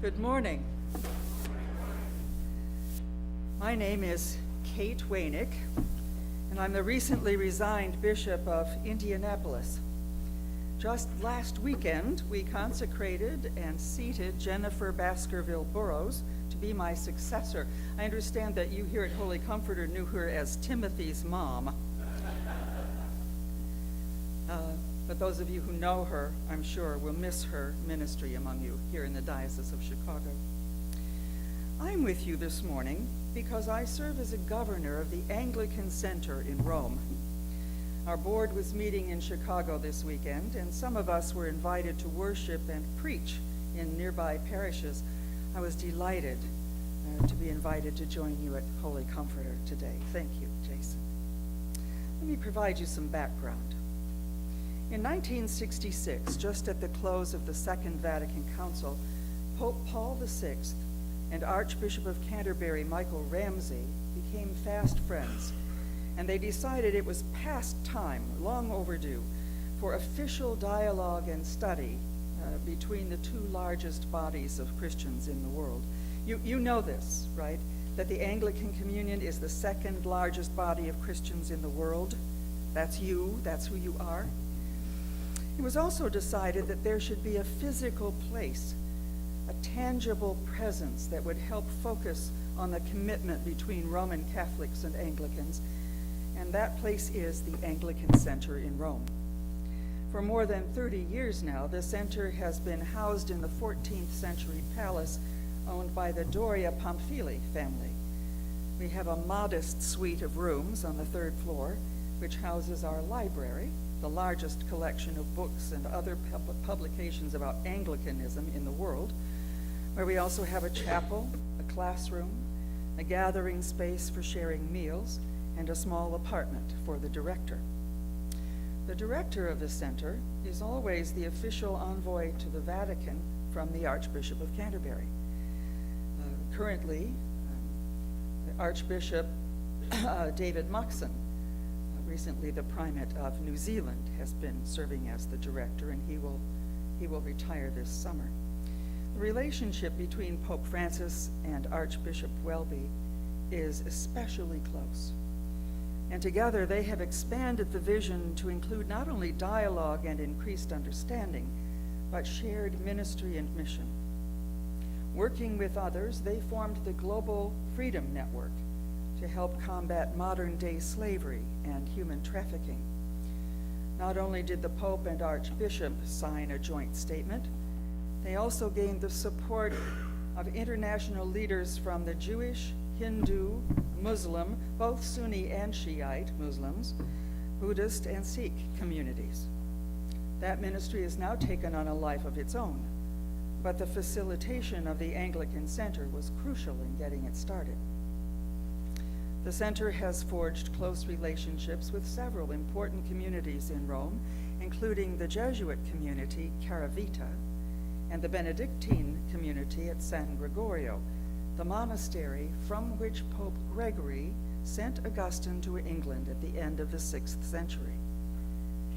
Good morning. My name is Kate Waynick, and I'm the recently resigned Bishop of Indianapolis. Just last weekend, we consecrated and seated Jennifer Baskerville-Burrows to be my successor. I understand that you here at Holy Comforter knew her as Timothy's mom. But those of you who know her, I'm sure, will miss her ministry among you here in the Diocese of Chicago. I'm with you this morning because I serve as a governor of the Anglican Center in Rome. Our board was meeting in Chicago this weekend, and some of us were invited to worship and preach in nearby parishes. I was delighted to be invited to join you at Holy Comforter today. Thank you, Jason. Let me provide you some background. In 1966, just at the close of the Second Vatican Council, Pope Paul VI and Archbishop of Canterbury Michael Ramsey became fast friends, and they decided it was past time, long overdue, for official dialogue and study between the two largest bodies of Christians in the world. You know this, right? That the Anglican Communion is the second largest body of Christians in the world. That's you, that's who you are. It was also decided that there should be a physical place, a tangible presence that would help focus on the commitment between Roman Catholics and Anglicans, and that place is the Anglican Center in Rome. For more than 30 years now, the center has been housed in the 14th century palace owned by the Doria Pamphili family. We have a modest suite of rooms on the third floor, which houses our library, the largest collection of books and other publications about Anglicanism in the world, where we also have a chapel, a classroom, a gathering space for sharing meals, and a small apartment for the director. The director of the center is always the official envoy to the Vatican from the Archbishop of Canterbury. Currently, Archbishop David Moxon, recently the Primate of New Zealand, has been serving as the director, and he will retire this summer. The relationship between Pope Francis and Archbishop Welby is especially close. And together they have expanded the vision to include not only dialogue and increased understanding, but shared ministry and mission. Working with others, they formed the Global Freedom Network to help combat modern-day slavery and human trafficking. Not only did the Pope and Archbishop sign a joint statement, they also gained the support of international leaders from the Jewish, Hindu, Muslim, both Sunni and Shiite Muslims, Buddhist and Sikh communities. That ministry has now taken on a life of its own, but the facilitation of the Anglican Center was crucial in getting it started. The center has forged close relationships with several important communities in Rome, including the Jesuit community, Caravita, and the Benedictine community at San Gregorio, the monastery from which Pope Gregory sent Augustine to England at the end of the 6th century.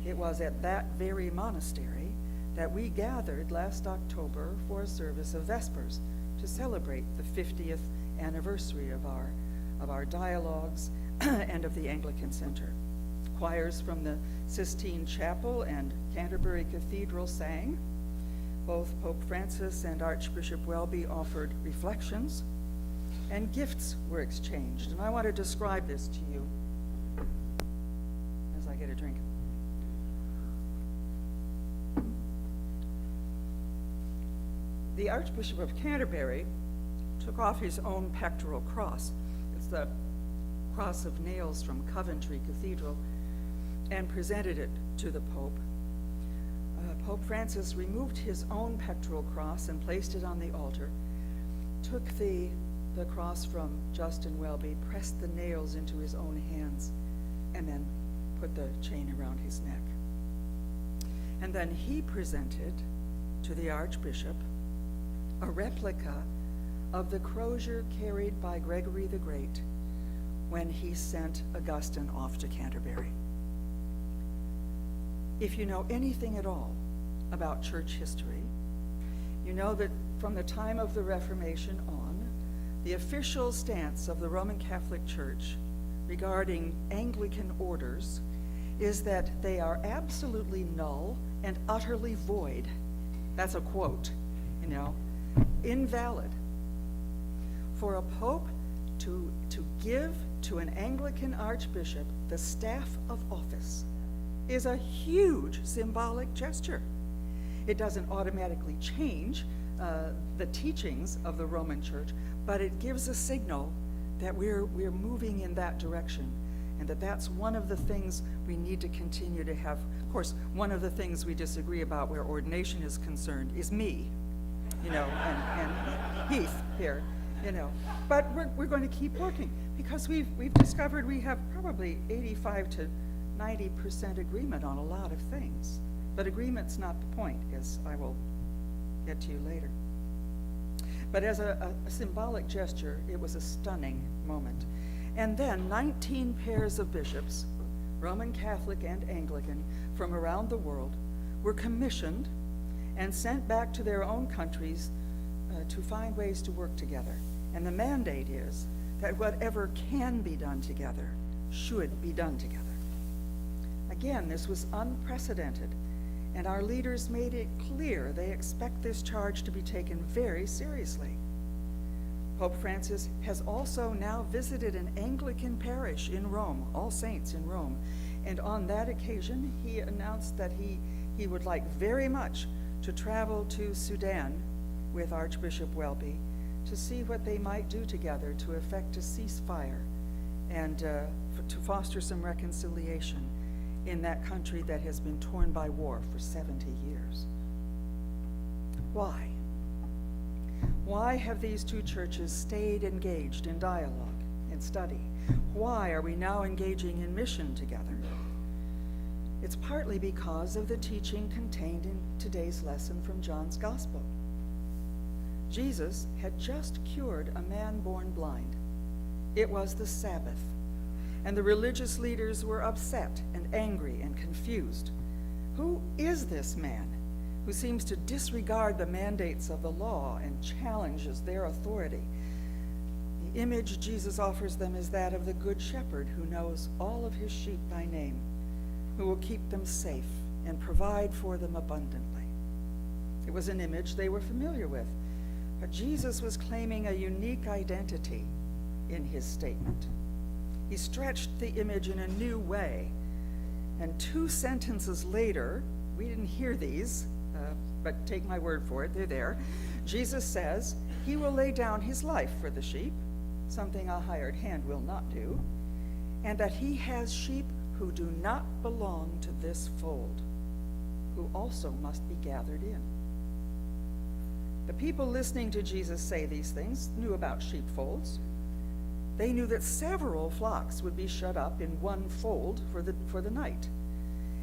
It was at that very monastery that we gathered last October for a service of Vespers to celebrate the 50th anniversary of our dialogues and of the Anglican Center. Choirs from the Sistine Chapel and Canterbury Cathedral sang. Both Pope Francis and Archbishop Welby offered reflections, and gifts were exchanged. And I want to describe this to you as I get a drink. The Archbishop of Canterbury took off his own pectoral cross. It's the cross of nails from Coventry Cathedral, and presented it to the Pope. Pope Francis removed his own pectoral cross and placed it on the altar, took the cross from Justin Welby, pressed the nails into his own hands, and then put the chain around his neck. And then he presented to the Archbishop a replica of the crozier carried by Gregory the Great when he sent Augustine off to Canterbury. If you know anything at all about church history, you know that from the time of the Reformation on, the official stance of the Roman Catholic Church regarding Anglican orders is that they are absolutely null and utterly void. That's a quote, invalid. For a pope to give to an Anglican archbishop the staff of office is a huge symbolic gesture. It doesn't automatically change the teachings of the Roman Church, but it gives a signal that we're moving in that direction, and that's one of the things we need to continue to have. Of course, one of the things we disagree about where ordination is concerned is me, and Heath here, But we're going to keep working, because we've discovered we have probably 85 to 90% agreement on a lot of things. But agreement's not the point, as I will get to you later. But as a symbolic gesture, it was a stunning moment. And then 19 pairs of bishops, Roman Catholic and Anglican, from around the world, were commissioned and sent back to their own countries to find ways to work together. And the mandate is that whatever can be done together should be done together. Again, this was unprecedented, and our leaders made it clear they expect this charge to be taken very seriously. Pope Francis has also now visited an Anglican parish in Rome, All Saints in Rome, and on that occasion he announced that he would like very much to travel to Sudan with Archbishop Welby to see what they might do together to effect a ceasefire and to foster some reconciliation in that country that has been torn by war for 70 years. Why? Why have these two churches stayed engaged in dialogue and study? Why are we now engaging in mission together? It's partly because of the teaching contained in today's lesson from John's Gospel. Jesus had just cured a man born blind. It was the Sabbath, and the religious leaders were upset and angry and confused. Who is this man who seems to disregard the mandates of the law and challenges their authority? The image Jesus offers them is that of the Good Shepherd who knows all of his sheep by name, who will keep them safe and provide for them abundantly. It was an image they were familiar with, but Jesus was claiming a unique identity in his statement. He stretched the image in a new way, and 2 sentences later, we didn't hear these, but take my word for it, they're there. Jesus says, he will lay down his life for the sheep, something a hired hand will not do, and that he has sheep who do not belong to this fold, who also must be gathered in. The people listening to Jesus say these things knew about sheepfolds. They knew that several flocks would be shut up in one fold for the night,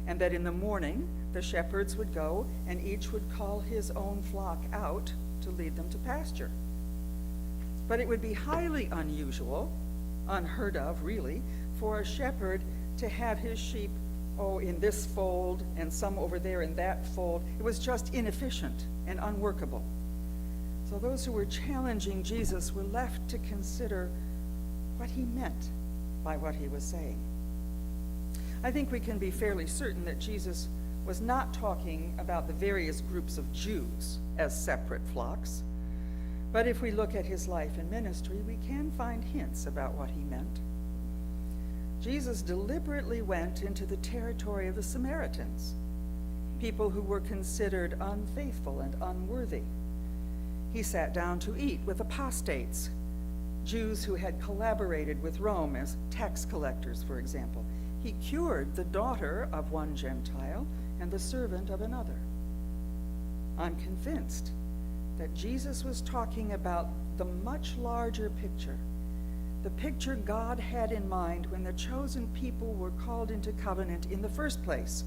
and that in the morning the shepherds would go and each would call his own flock out to lead them to pasture. But it would be highly unusual, unheard of really, for a shepherd to have his sheep, in this fold and some over there in that fold. It was just inefficient and unworkable. So those who were challenging Jesus were left to consider what he meant by what he was saying. I think we can be fairly certain that Jesus was not talking about the various groups of Jews as separate flocks. But if we look at his life and ministry, we can find hints about what he meant. Jesus deliberately went into the territory of the Samaritans, people who were considered unfaithful and unworthy. He sat down to eat with apostates, Jews who had collaborated with Rome as tax collectors, for example. He cured the daughter of one Gentile and the servant of another. I'm convinced that Jesus was talking about the much larger picture, the picture God had in mind when the chosen people were called into covenant in the first place,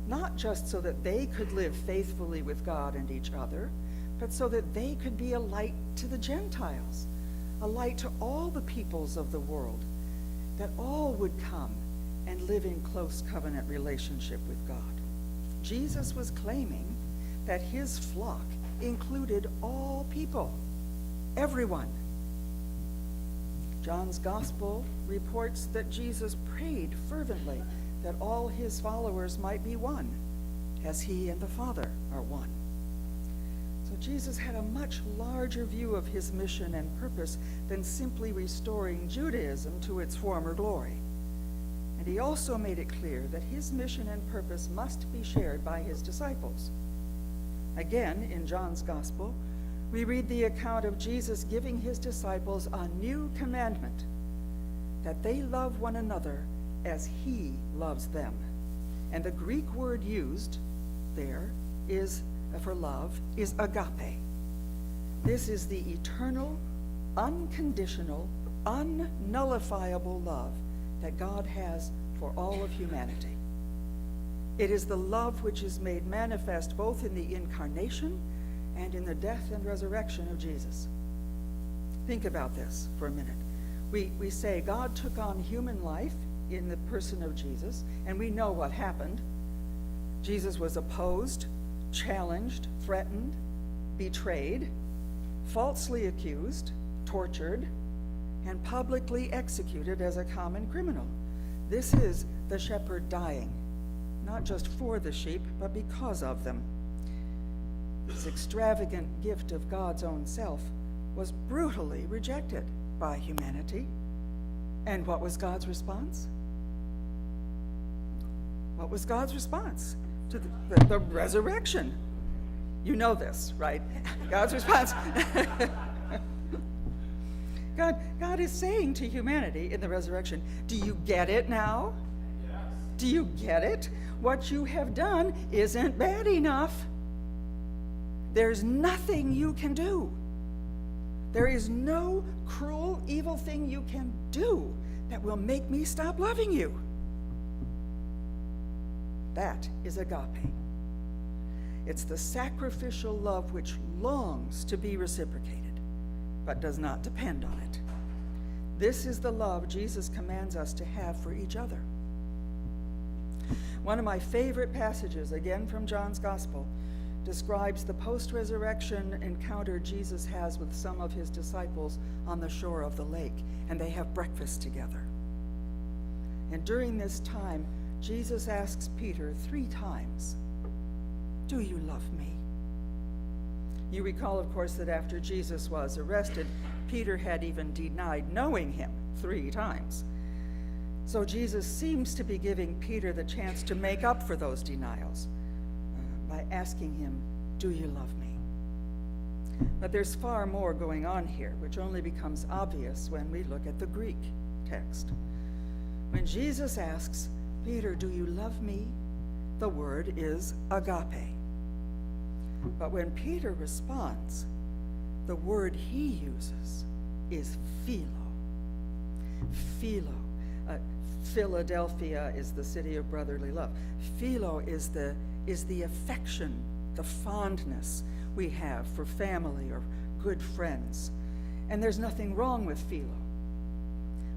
not just so that they could live faithfully with God and each other, but so that they could be a light to the Gentiles, a light to all the peoples of the world, that all would come and live in close covenant relationship with God. Jesus was claiming that his flock included all people, everyone. John's gospel reports that Jesus prayed fervently that all his followers might be one, as he and the Father are one. So Jesus had a much larger view of his mission and purpose than simply restoring Judaism to its former glory. And he also made it clear that his mission and purpose must be shared by his disciples. Again, in John's gospel, we read the account of Jesus giving his disciples a new commandment, that they love one another as he loves them. And the Greek word used there is for love is agape. This is the eternal, unconditional, unnullifiable love that God has for all of humanity. It is the love which is made manifest both in the incarnation and in the death and resurrection of Jesus. Think about this for a minute. We say God took on human life in the person of Jesus, and we know what happened. Jesus was opposed, challenged, threatened, betrayed, falsely accused, tortured, and publicly executed as a common criminal. This is the shepherd dying, not just for the sheep, but because of them. This extravagant gift of God's own self was brutally rejected by humanity. And what was God's response? What was God's response to the resurrection? You know this, right? God's response. God is saying to humanity in the resurrection, do you get it now? Yes. Do you get it? What you have done isn't bad enough. There's nothing you can do. There is no cruel, evil thing you can do that will make me stop loving you. That is agape. It's the sacrificial love which longs to be reciprocated, but does not depend on it. This is the love Jesus commands us to have for each other. One of my favorite passages, again from John's Gospel, describes the post-resurrection encounter Jesus has with some of his disciples on the shore of the lake, and they have breakfast together. And during this time, Jesus asks Peter 3 times, "Do you love me?" You recall, of course, that after Jesus was arrested, Peter had even denied knowing him 3 times. So Jesus seems to be giving Peter the chance to make up for those denials by asking him, "Do you love me?" But there's far more going on here, which only becomes obvious when we look at the Greek text. When Jesus asks, "Peter, do you love me?" the word is agape. But when Peter responds, the word he uses is philo. Philo. Philadelphia is the city of brotherly love. Philo is the affection, the fondness we have for family or good friends. And there's nothing wrong with philo,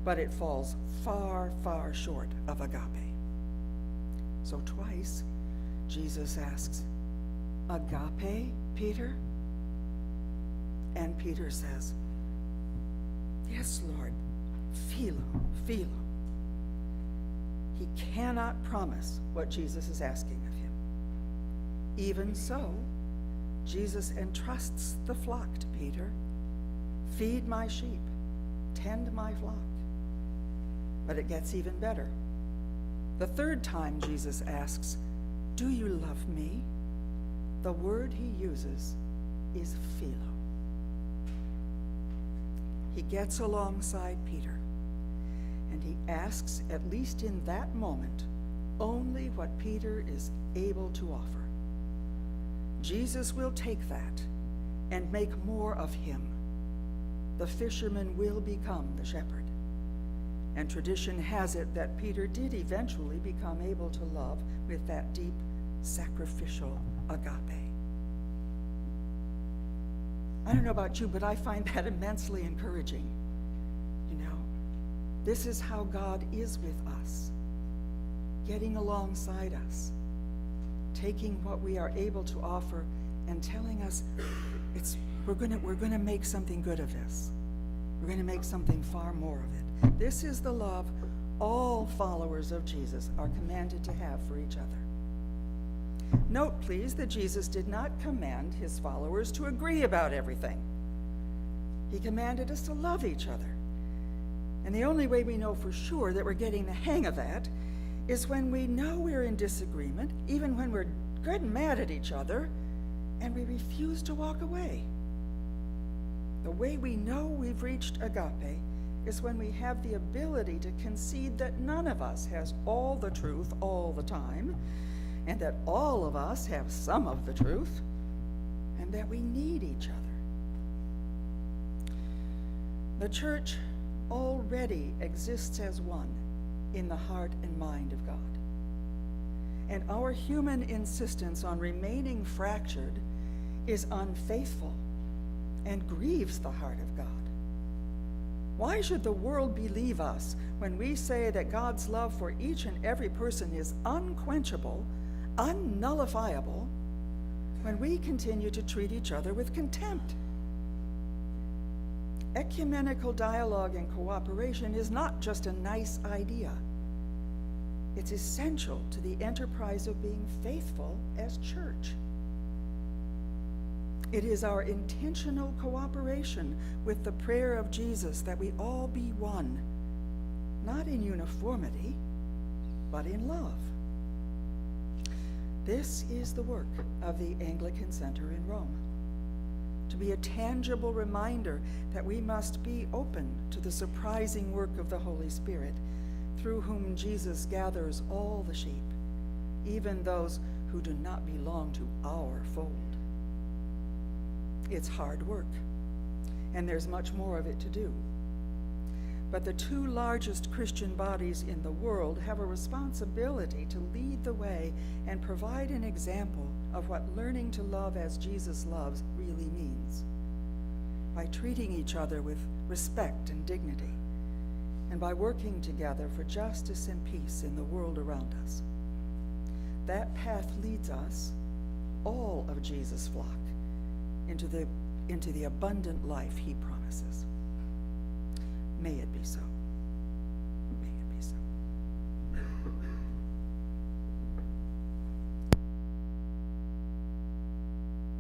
but it falls far, far short of agape. So twice, Jesus asks, "Agape, Peter?" And Peter says, "Yes, Lord, philo, philo." He cannot promise what Jesus is asking of him. Even so, Jesus entrusts the flock to Peter. "Feed my sheep, tend my flock." But it gets even better. The 3rd time Jesus asks, "Do you love me?" the word he uses is philo. He gets alongside Peter, and he asks, at least in that moment, only what Peter is able to offer. Jesus will take that and make more of him. The fisherman will become the shepherd. And tradition has it that Peter did eventually become able to love with that deep, sacrificial agape. I don't know about you, but I find that immensely encouraging. You know, this is how God is with us, getting alongside us, taking what we are able to offer and telling us we're going to make something good of this. We're going to make something far more of it. This is the love all followers of Jesus are commanded to have for each other. Note, please, that Jesus did not command his followers to agree about everything. He commanded us to love each other. And the only way we know for sure that we're getting the hang of that is when we know we're in disagreement, even when we're good and mad at each other, and we refuse to walk away. The way we know we've reached agape is when we have the ability to concede that none of us has all the truth all the time, and that all of us have some of the truth, and that we need each other. The church already exists as one in the heart and mind of God. And our human insistence on remaining fractured is unfaithful and grieves the heart of God. Why should the world believe us when we say that God's love for each and every person is unquenchable, unnullifiable, when we continue to treat each other with contempt? Ecumenical dialogue and cooperation is not just a nice idea. It's essential to the enterprise of being faithful as church. It is our intentional cooperation with the prayer of Jesus that we all be one, not in uniformity, but in love. This is the work of the Anglican Center in Rome, to be a tangible reminder that we must be open to the surprising work of the Holy Spirit, through whom Jesus gathers all the sheep, even those who do not belong to our fold. It's hard work, and there's much more of it to do. But the two largest Christian bodies in the world have a responsibility to lead the way and provide an example of what learning to love as Jesus loves really means, by treating each other with respect and dignity, and by working together for justice and peace in the world around us. That path leads us, all of Jesus' flock, into the abundant life he promises. May it be so.